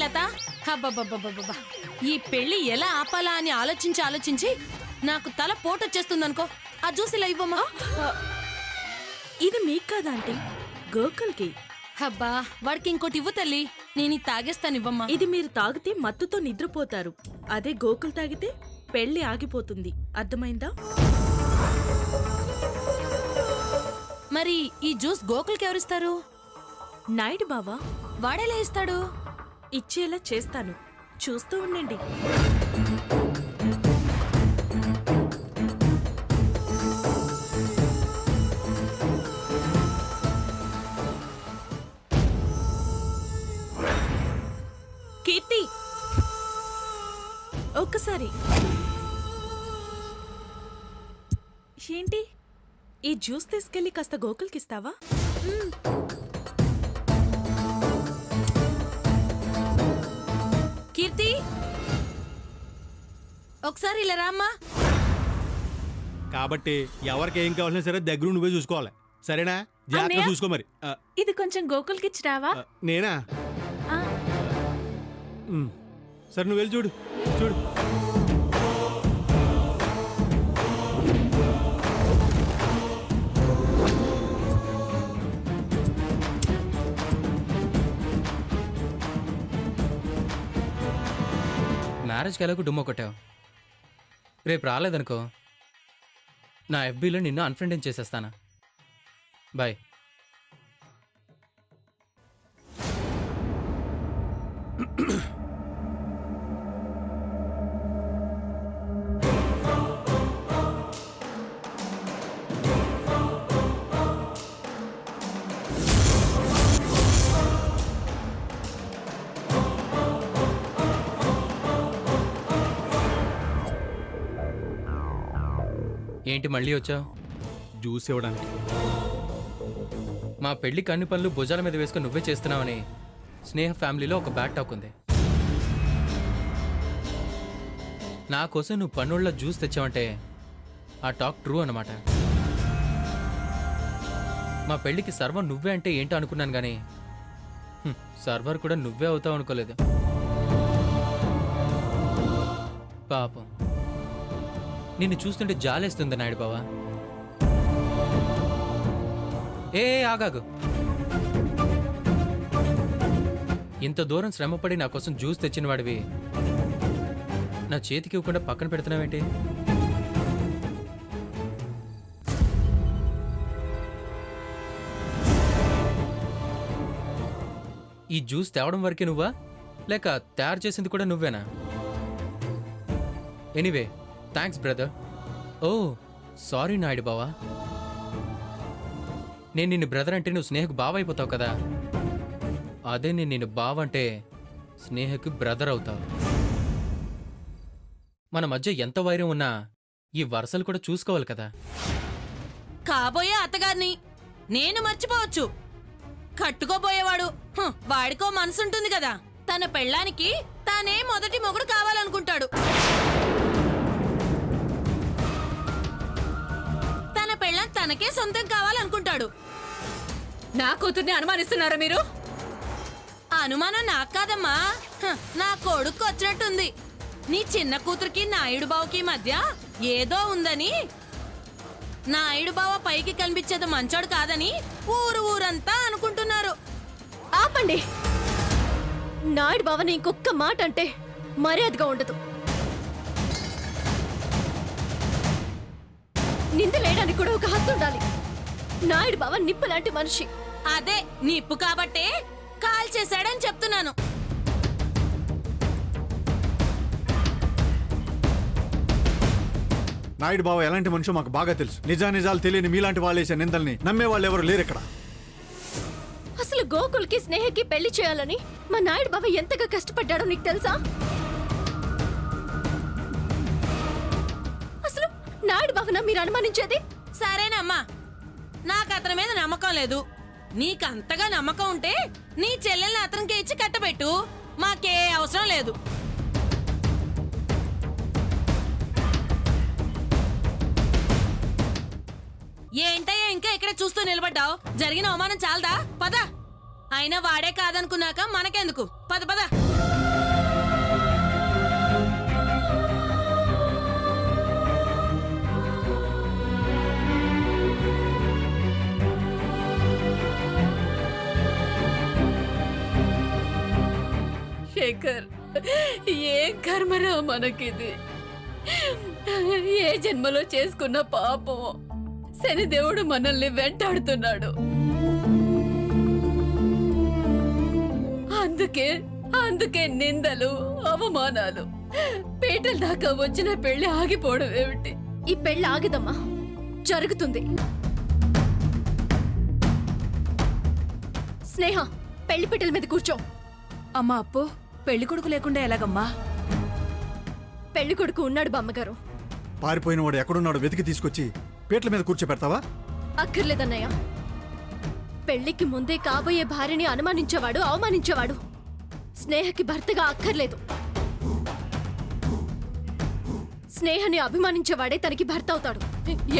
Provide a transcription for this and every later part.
చేత. హబ్బబ్బబ్బబ్బబ్బా, ఈ పెళ్లి ఎలా ఆపాలా అని ఆలోచించి నాకు తల పోటొచ్చేస్తుందనుకో. ఆ జ్యూస్ ఇలా ఇవ్వమ్మా. ఇది మీకు కాదా ఆంటీ, గోకుల్కి. హబ్బా, వాడికి ఇంకోటి ఇవ్వు తల్లి, నేను తాగేస్తాను. ఇవ్వమ్మా. ఇది మీరు తాగితే మత్తుతో నిద్రపోతారు, అదే గోకుల్ తాగితే పెళ్లి ఆగిపోతుంది. అర్థమైందా? మరి ఈ జ్యూస్ గోకుల్కి ఎవరిస్తారు? నాయుడు బావా. వాడేలా ఇస్తాడు? ఇచ్చేలా చేస్తాను, చూస్తూ ఉండండి. కీర్తి, ఒక్కసారి. ఏంటి, ఈ జ్యూస్ తీసుకెళ్లి కాస్త గోకుల్కి ఇస్తావా? కీర్తి, ఒకసారి ఇలా రామ్మా. కాబట్టి ఎవరికి ఏం కావాల్సిన సరే దగ్గర నువ్వే చూసుకోవాలి, సరేనా? జాగ్రత్తగా చూసుకో మరి. ఇది కొంచెం గోకుల్కి ఇచ్చిరావా? నేనా? సరే నువ్వు వెళ్ళి చూడు. మ్యారేజ్కి ఎలాగో డుమ్మ కొట్టావు, రేపు రాలేదనుకో నా ఎఫ్బీలో నిన్ను అన్ఫ్రెండ్ చేసేస్తాను. బాయ్. ఏంటి మళ్ళీ వచ్చావు? జ్యూస్ ఇవ్వడానికి. మా పెళ్లికి అన్ని పనులు భుజాల మీద వేసుకుని నువ్వే చేస్తున్నావని స్నేహ ఫ్యామిలీలో ఒక బ్యాడ్ టాక్ ఉంది. నా కోసం నువ్వు పన్నుళ్ళ జ్యూస్ తెచ్చావంటే ఆ టాక్ ట్రూ అన్నమాట. మా పెళ్లికి సర్వర్ నువ్వే అంటే ఏంటో అనుకున్నాను కానీ సర్వర్ కూడా నువ్వే అవుతావు అనుకోలేదు. పాపం, నిన్ను చూస్తుంటే జాలేస్తుంది నాయుడు బావా. ఆగాగు. ఇంత దూరం శ్రమపడి నా కోసం జ్యూస్ తెచ్చిన వాడివి నా చేతికి ఇవ్వకుండా పక్కన పెడుతున్నావేంటి? ఈ జ్యూస్ తేవడం వరకే నువ్వా, లేక తయారు చేసింది కూడా నువ్వేనా? Anyway thanks brother. Oh sorry Naidu బావా, నేను నిన్ను బ్రదర్ అంటే నువ్వు స్నేహకు బావ అయిపోతావు కదా, అదే నేను నిన్ను బావ అంటే స్నేహకు బ్రదర్ అవుతావు. మన మధ్య ఎంత వైరం ఉన్నా ఈ వరుసలు కూడా చూసుకోవాలి కదా. కాబోయే అత్తగారిని నేను మర్చిపోవచ్చు, కట్టుకోబోయేవాడు వాడికో మనసుంటుంది కదా. తన పెళ్ళానికి తానే మొదటి మొగుడు కావాలనుకుంటాడు. తన పెళ్ళాం తనకే సొంతం కావాలనుకుంటాడు. నా కూతుర్ని అనుమానిస్తున్నారా మీరు? అనుమానం నాకు కాదమ్మా, నా కొడుకు వచ్చినట్టుంది. నీ చిన్న కూతురికి నాయుడు బావకి మధ్య ఏదో ఉందని. నాయుడు బావ పైకి కనిపించేది మంచోడు కాదని ఊరంతా అనుకుంటున్నారు. ఆపండి, నాయుడు బావని ఇంకొక్క మాట అంటే మర్యాదగా ఉండదు. నిందలేయడానికి కూడా ఒక హద్దు ఉండాలి. నాయుడు బావ నిప్పు లాంటి మనిషి. అదే నిప్పు కాబట్టే కాల్ చేశాడని చెప్తున్నాను. నాయుడు బావ ఎలాంటి మనిషో మాకు బాగా తెలుసు. నిజాలు తెలియని మీలాంటి వాళ్ళేసే నిందల్ని నమ్మే వాళ్ళు ఎవరు లేరు ఇక్కడ. అసలు గోకుల్కి స్నేహకి పెళ్లి చేయాలని మా నాయుడు బావ ఎంతగా కష్టపడ్డాడో నీకు తెలుసా? అసలు నాయుడు బావనా మీరు అనుమానించేది? సరేనమ్మా, నాకు అతని మీద నమ్మకం లేదు. నీకంతగా నమ్మకం ఉంటే నీ చెల్లెల్ని అతనికి ఇచ్చి కట్టబెట్టు, మాకే అవసరం లేదు. ఏంటయ్యా ఇంకా ఇక్కడ చూస్తూ నిలబడ్డావు? జరిగిన అవమానం చాలదా? పద. అయినా వాడే కాదనుకున్నాక మనకెందుకు, పద పద. శేఖర్, ఏం కర్మరా మనకిది. ఏ జన్మలో చేసుకున్న పాపం శనిదేవుడు మనల్ని వెంటాడుతున్నాడు. అందుకే నిందలు, అవమానాలు. పీటల దాకా వచ్చిన పెళ్లి ఆగిపోవడం ఏమిటి? ఈ పెళ్లి ఆగదమ్మా, జరుగుతుంది. స్నేహ, పెళ్లి పీటల మీద కూర్చో. అమ్మా అప్పు, పెళ్లి కొడుకు లేకుండా ఎలాగమ్మా? పెళ్లి కొడుకు ఉన్నాడు బామ్మగారు. పారిపోయిన వాడు ఎక్కడున్నాడో వెతికి తీసుకొచ్చి పీటల మీద కూర్చోపెడతావా? అక్కర్లేదన్నయ్య. పెళ్లికి ముందే కాబోయే భార్యని అనుమానించేవాడు, అవమానించేవాడు స్నేహకి భర్తగా అక్కర్లేదు. స్నేహని అభిమానించేవాడే తనకి భర్త అవుతాడు.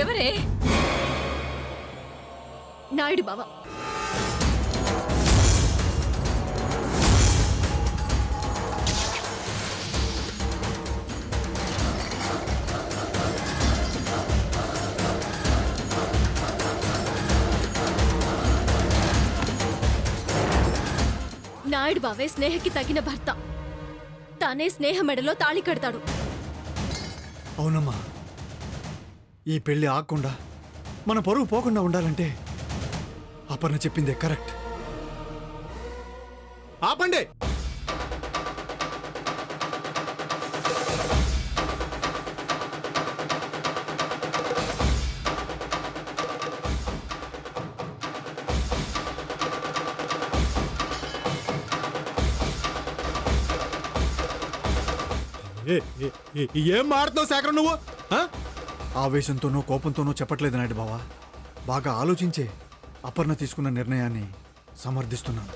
ఎవరే? నాయుడు బావ. నాయుడు బావే స్నేహకి తగిన భర్త. తానే స్నేహ మెడలో తాళి కడతాడు. అవునమ్మా, ఈ పెళ్లి ఆగకుండా మన పరువు పోకుండా ఉండాలంటే అపర్ణ చెప్పిందే కరెక్ట్. ఆపండి. ఏం మాడుతున్నావు శేఖర్ నువ్వు? ఆ? ఆవేశంతోనో కోపంతోనో చెప్పట్లేదు నాయుడు బావా. బాగా ఆలోచించే అపర్ణ తీసుకున్న నిర్ణయాన్ని సమర్థిస్తున్నాను.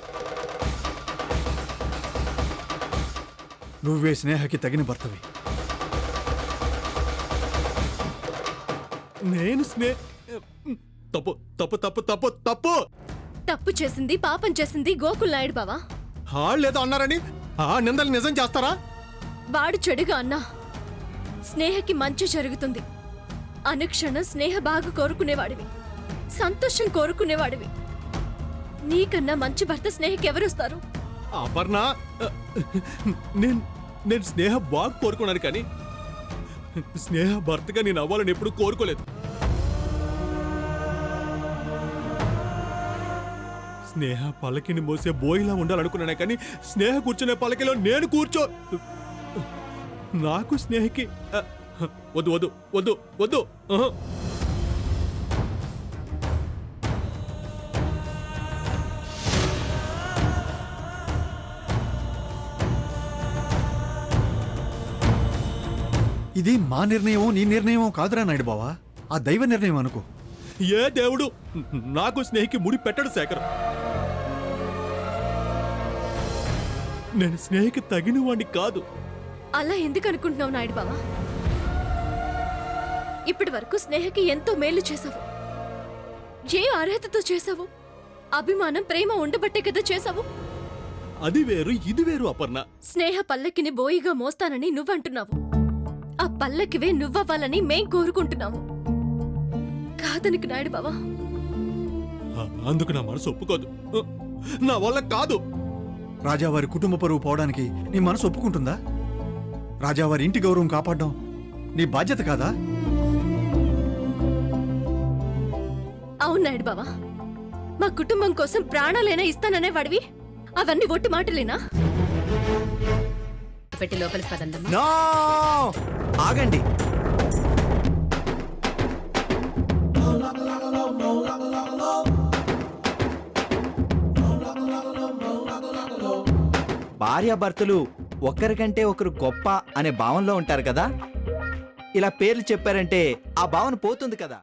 నువ్వే స్నేహకి తగిన భర్తవి. నేను తప్పు తప్పు తప్పు తప్పు తప్పు తప్పు చేసింది, పాపం చేసింది గోకుల్ నాయుడు బావా. లేదో అన్నారని ఆ నిందలు నిజం చేస్తారా? వాడు చెడుగా అన్నా స్నేహకి మంచి జరుగుతుంది. అనుక్షణం స్నేహ బాగా కోరుకునేవాడివి, సంతోషం కోరుకునేవాడివి. నీకన్నా మంచి భర్త స్నేహకి ఎవరొస్తారు? అపర్ణ, నేను స్నేహ బాగా కోరుకున్నాను, కానీ స్నేహ భర్తగా నేను అవ్వాలని ఎప్పుడు కోరుకోలేదు. స్నేహ పల్లకిని మోసే బోయిలా ఉండాలనుకున్నానే, కానీ స్నేహ కూర్చునే పల్లకిలో నేను నాకు స్నేహకి వద్దు వద్దు వద్దు వద్దు. ఇది మా నిర్ణయమో నీ నిర్ణయమో కాదురా నాయుడు బావా, ఆ దైవ నిర్ణయం అనుకో. ఏ దేవుడు నాకు స్నేహికి ముడి పెట్టడు శేఖర్. నేను స్నేహికి తగిన వాడిని కాదు. అలా ఎందుకు అనుకుంటున్నావు నాయుడు బావా? ఇప్పటి వరకు స్నేహకి ఎంతో మేలు చేశావు. ఏ అర్హతతో చేశావు? అభిమానం, ప్రేమ ఉండబట్టే కదా చేశావు. అది వేరు, ఇది వేరు అపర్ణ. స్నేహ పల్లకిని బోయిగా మోస్తానని నువ్వంటున్నావు. ఆ పల్లకివే నువ్వవ్వాలని మేం కోరుకుంటున్నాము. కాదనికి నాయుడు బావా. అందుకు నా మనసు ఒప్పుకోదు. నా వల్ల కాదు. రాజావారి కుటుంబ పరువు పోవడానికి నీ మనసు ఒప్పుకుంటుందా? రాజావారి ఇంటి గౌరవం కాపాడడం నీ బాధ్యత కాదా? అవును నాయుడు బావా, మా కుటుంబం కోసం ప్రాణాలైనా ఇస్తాననే వాడివి. అవన్నీ ఒట్టి మాటలేనా? పెట్టి లోపలికి పదండమ్మా. నో, ఆగండి. భార్యాభర్తలు ఒకరికంటే ఒకరు గొప్ప అనే భావనలో ఉంటారు కదా. ఇలా పేర్లు చెప్పారంటే ఆ భావన పోతుంది కదా.